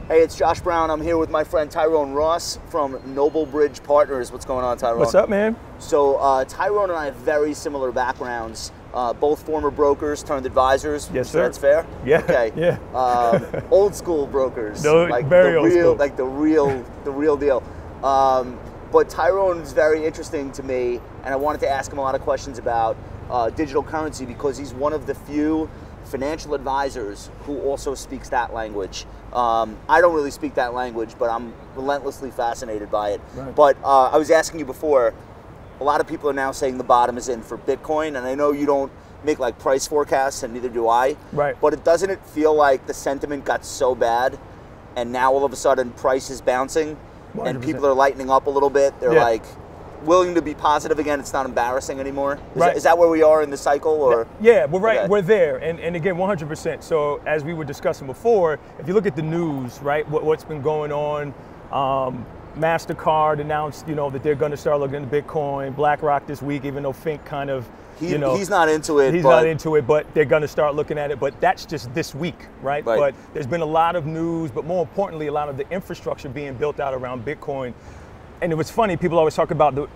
Hey, it's Josh Brown. I'm here with my friend Tyrone Ross from Noble Bridge Partners. What's going on, Tyrone? What's up, man? So Tyrone and I have very similar backgrounds. Both former brokers turned advisors. Yes, so sir. That's fair? Yeah. Okay. Yeah. Old school brokers. No, like very the old real, school. Like the real deal. But Tyrone is very interesting to me, and I wanted to ask him a lot of questions about digital currency because he's one of the few financial advisors who also speaks that language. I don't really speak that language, but I'm relentlessly fascinated by it. Right. But I was asking you before, a lot of people are now saying the bottom is in for Bitcoin, and I know you don't make like price forecasts, and neither do I. Right. But doesn't it feel like the sentiment got so bad, and now all of a sudden price is bouncing, 100%. and people are lightening up a little bit? They're Yeah. like willing to be positive again. It's not embarrassing anymore. Right. Is that where we are in the cycle, or? Yeah, we're right. Okay. We're there, and again, 100%. So as we were discussing before, if you look at the news, right, what's been going on, MasterCard announced, that they're going to start looking into Bitcoin. BlackRock this week, even though Fink kind of, He's not into it. He's not into it, but they're going to start looking at it. But that's just this week, right? But there's been a lot of news, but more importantly, a lot of the infrastructure being built out around Bitcoin. And it was funny, people always talk about the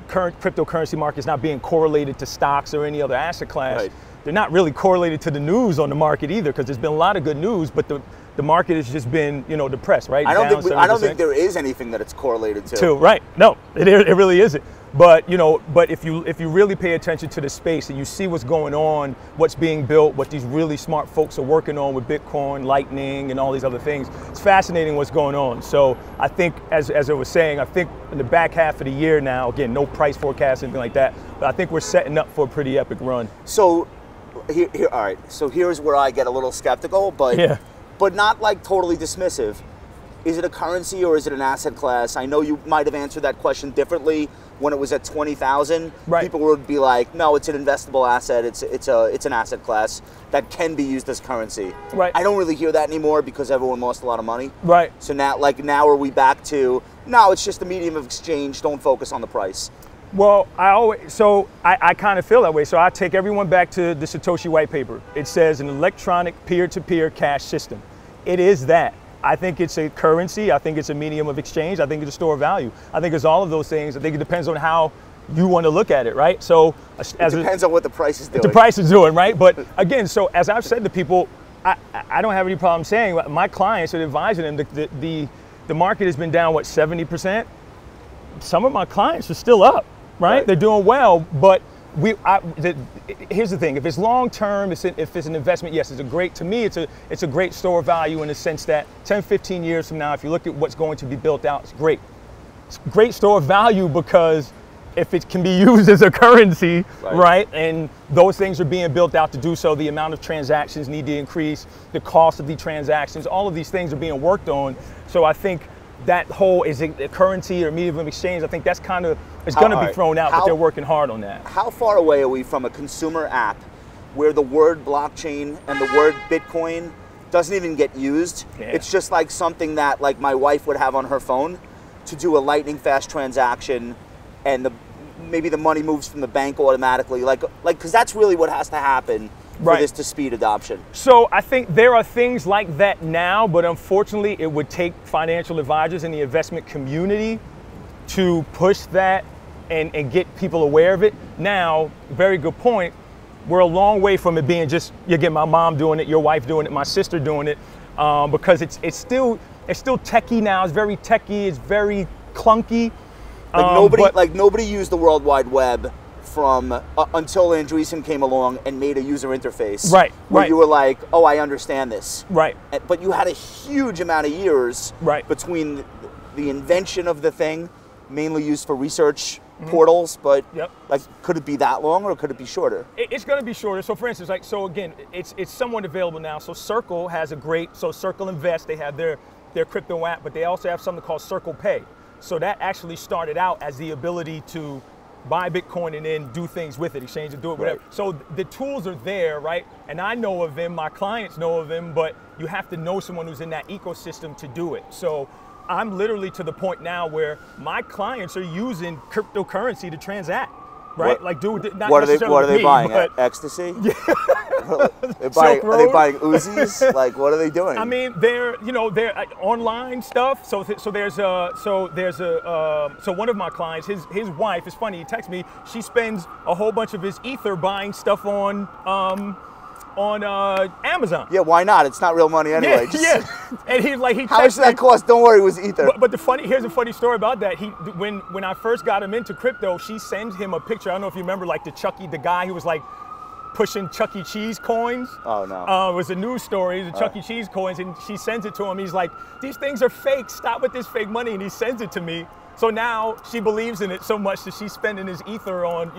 current cryptocurrency markets not being correlated to stocks or any other asset class. Right. They're not really correlated to the news on the market either, because there's been a lot of good news, but the market has just been, depressed, right? I don't think there is anything that it's correlated to. Right? No, it really isn't. But if you really pay attention to the space and you see what's going on, what's being built, what these really smart folks are working on with Bitcoin, Lightning, and all these other things, it's fascinating what's going on. So I think, as I was saying, I think in the back half of the year now, again, no price forecast, anything like that, but I think we're setting up for a pretty epic run. So all right. So here's where I get a little skeptical, but not like totally dismissive. Is it a currency or is it an asset class? I know you might have answered that question differently when it was at 20,000. Right. People would be like, "No, it's an investable asset. It's an asset class that can be used as currency." Right. I don't really hear that anymore because everyone lost a lot of money. Right. So now are we back to no? It's just a medium of exchange. Don't focus on the price. Well, I kind of feel that way. So I take everyone back to the Satoshi white paper. It says an electronic peer-to-peer cash system. It is that. I think it's a currency. I think it's a medium of exchange. I think it's a store of value. I think it's all of those things. I think it depends on how you want to look at it, right? So it depends on what the price is doing. The price is doing, right? But again, so as I've said to people, I don't have any problem saying, my clients are advising them, the market has been down, 70%? Some of my clients are still up, right? They're doing well, but here's the thing: if it's long term, if it's an investment, yes, to me, it's a great store of value in the sense that 10, 15 years from now, if you look at what's going to be built out, it's great. It's a great store of value because if it can be used as a currency, right? And those things are being built out to do so. The amount of transactions need to increase, the cost of the transactions, all of these things are being worked on. So I think that whole is a currency or medium of exchange, I think that's kind of, it's going to be thrown out, but they're working hard on that. How far away are we from a consumer app where the word blockchain and the word Bitcoin doesn't even get used? Yeah. It's just like something that like my wife would have on her phone to do a lightning fast transaction, and maybe the money moves from the bank automatically, because that's really what has to happen for this to speed adoption. So I think there are things like that now, but unfortunately it would take financial advisors in the investment community to push that and get people aware of it. Now, very good point, we're a long way from it being just, you get my mom doing it, your wife doing it, my sister doing it, because it's still techie now, it's very techie, it's very clunky. Nobody used the World Wide Web from until Andreessen came along and made a user interface. Where you were like, oh, I understand this. But you had a huge amount of years between the invention of the thing, mainly used for research portals, but could it be that long or could it be shorter? It's going to be shorter. So for instance, again, it's somewhat available now. So Circle has Circle Invest, they have their crypto app, but they also have something called Circle Pay. So that actually started out as the ability to buy Bitcoin and then do things with it, exchange it, do it, whatever. So the tools are there, right? And I know of them, my clients know of them, but you have to know someone who's in that ecosystem to do it. So I'm literally to the point now where my clients are using cryptocurrency to transact. right? Like, do not what necessarily are they me, buying? but Ecstasy? Yeah. Are they buying Uzis? Like, what are they doing? I mean, they're online stuff. So one of my clients, his wife, is funny. He texts me. She spends a whole bunch of his ether buying stuff on Amazon. Yeah, why not? It's not real money anyway. Yeah. And he how much did that cost? Don't worry, it was ether. But here's a funny story about that. When I first got him into crypto, she sends him a picture. I don't know if you remember, like the guy who was like pushing Chuck E. Cheese coins. Oh no. It was a news story, the Chuck E. Cheese coins, and she sends it to him. He's like, these things are fake. Stop with this fake money. And he sends it to me. So now she believes in it so much that she's spending his ether on,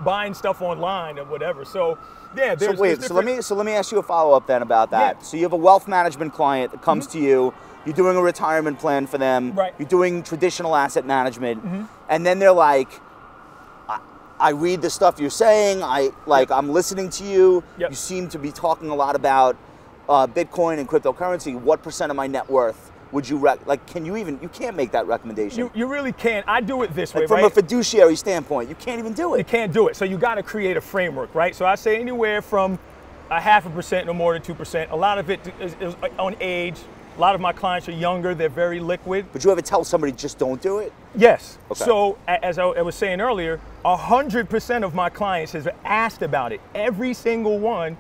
buying stuff online or whatever. So yeah, there's so let me ask you a follow-up then about that. Yeah. So you have a wealth management client that comes to you, you're doing a retirement plan for them, right. You're doing traditional asset management, and then they're like, I read the stuff you're saying, I'm listening to you, Yep. You seem to be talking a lot about Bitcoin and cryptocurrency. What % of my net worth would you you can't make that recommendation. You really can't. I do it this way, from right? a fiduciary standpoint, you can't even do it. You can't do it. So you got to create a framework, right? So I say anywhere from 0.5% no more than 2%. A lot of it is on age. A lot of my clients are younger. They're very liquid. But you ever tell somebody just don't do it? Yes. Okay. So as I was saying earlier, 100% of my clients has asked about it. Every single one,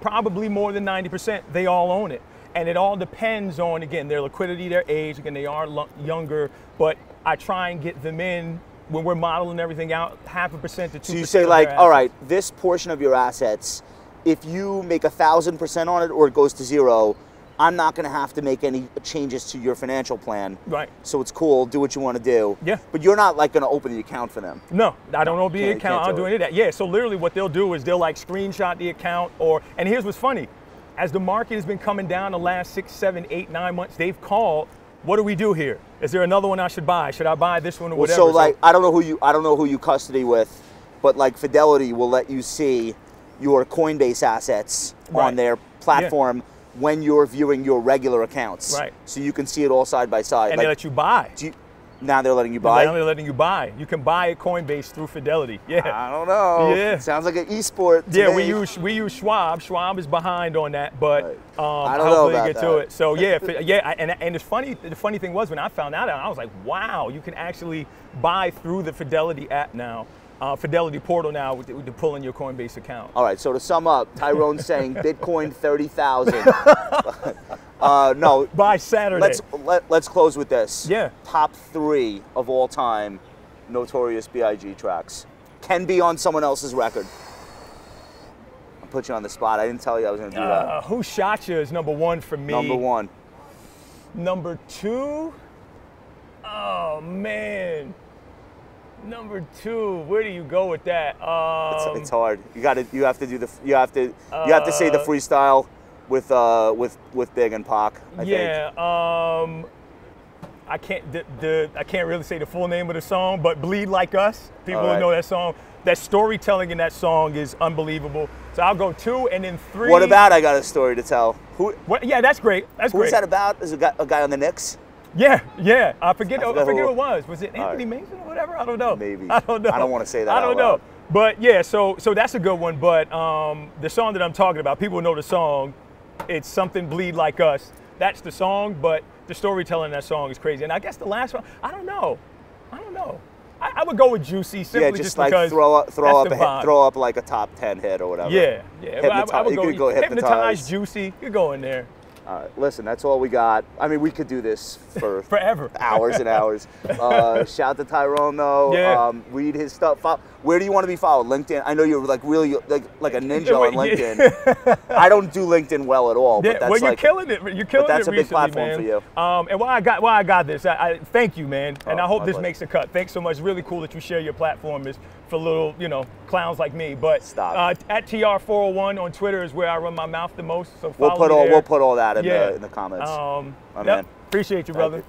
probably more than 90%, they all own it. And it all depends on, again, their liquidity, their age. Again, they are younger, but I try and get them in when we're modeling everything out, 0.5% to 2%. So you say like, all right, this portion of your assets, if you make 1,000% on it or it goes to zero, I'm not going to have to make any changes to your financial plan. Right. So it's cool. Do what you want to do. Yeah. But you're not like going to open the account for them. No, I don't open the account. I don't do any of that. Yeah. So literally, what they'll do is they'll like screenshot the account, and here's what's funny: as the market has been coming down the last 6, 7, 8, 9 months, they've called. What do we do here? Is there another one I should buy? Should I buy this one or whatever? So like, I don't know who you custody with, but like Fidelity will let you see your Coinbase assets on their platform. Yeah. When you're viewing your regular accounts. Right. So you can see it all side by side. And they let you buy. Now they're letting you buy? Now they're letting you buy. You can buy at Coinbase through Fidelity. Yeah. I don't know. Yeah. It sounds like an e-sport to Yeah, me. we use Schwab. Schwab is behind on that, but I don't know about get to it. So and it's funny. The funny thing was when I found out, I was like, wow, you can actually buy through the Fidelity app now. Fidelity portal now with pulling your Coinbase account. All right, so to sum up, Tyrone's saying Bitcoin 30,000. No. By Saturday. Let's close with this. Yeah. Top 3 of all time Notorious B.I.G. tracks. Can be on someone else's record. I'll put you on the spot. I didn't tell you I was going to do that. Who Shot You is number 1 for me. Number 1. Number 2? Oh, man. Number 2, where do you go with that? It's hard. You have to say the freestyle with Big and Pac. I think. I can't really say the full name of the song, but Bleed Like Us. People right. know that song. That storytelling in that song is unbelievable. So I'll go 2 and then 3. What about I Got a Story to Tell? Yeah, that's great. Who's that about? Is it a guy on the Knicks? Yeah. I forget who it was. Was it Anthony Mason or whatever? I don't know. Maybe. I don't know. I don't want to say that. I don't know. But yeah, so that's a good one. But the song that I'm talking about, people know the song. It's something Bleed Like Us. That's the song, but the storytelling in that song is crazy. And I guess the last one, I don't know. I would go with Juicy simply just like because throw up like a top 10 hit or whatever. Yeah. I would go Hypnotize, Juicy. You go in there. All right, listen, that's all we got. I mean, we could do this for forever, hours and hours. Shout to Tyrone though. Yeah. Read his stuff. Where do you want to be followed? LinkedIn. I know you're like really like a ninja on LinkedIn. I don't do LinkedIn well at all. Yeah, but that's well, you're killing it. You're killing it. That's a big recently, platform man. for you. And why I got this. I thank you, man. And I hope this makes a cut. Thanks so much. It's really cool that you share your platform for little clowns like me. But stop. At TR401 on Twitter is where I run my mouth the most. So we'll put all that in the comments. Man. Appreciate you, brother.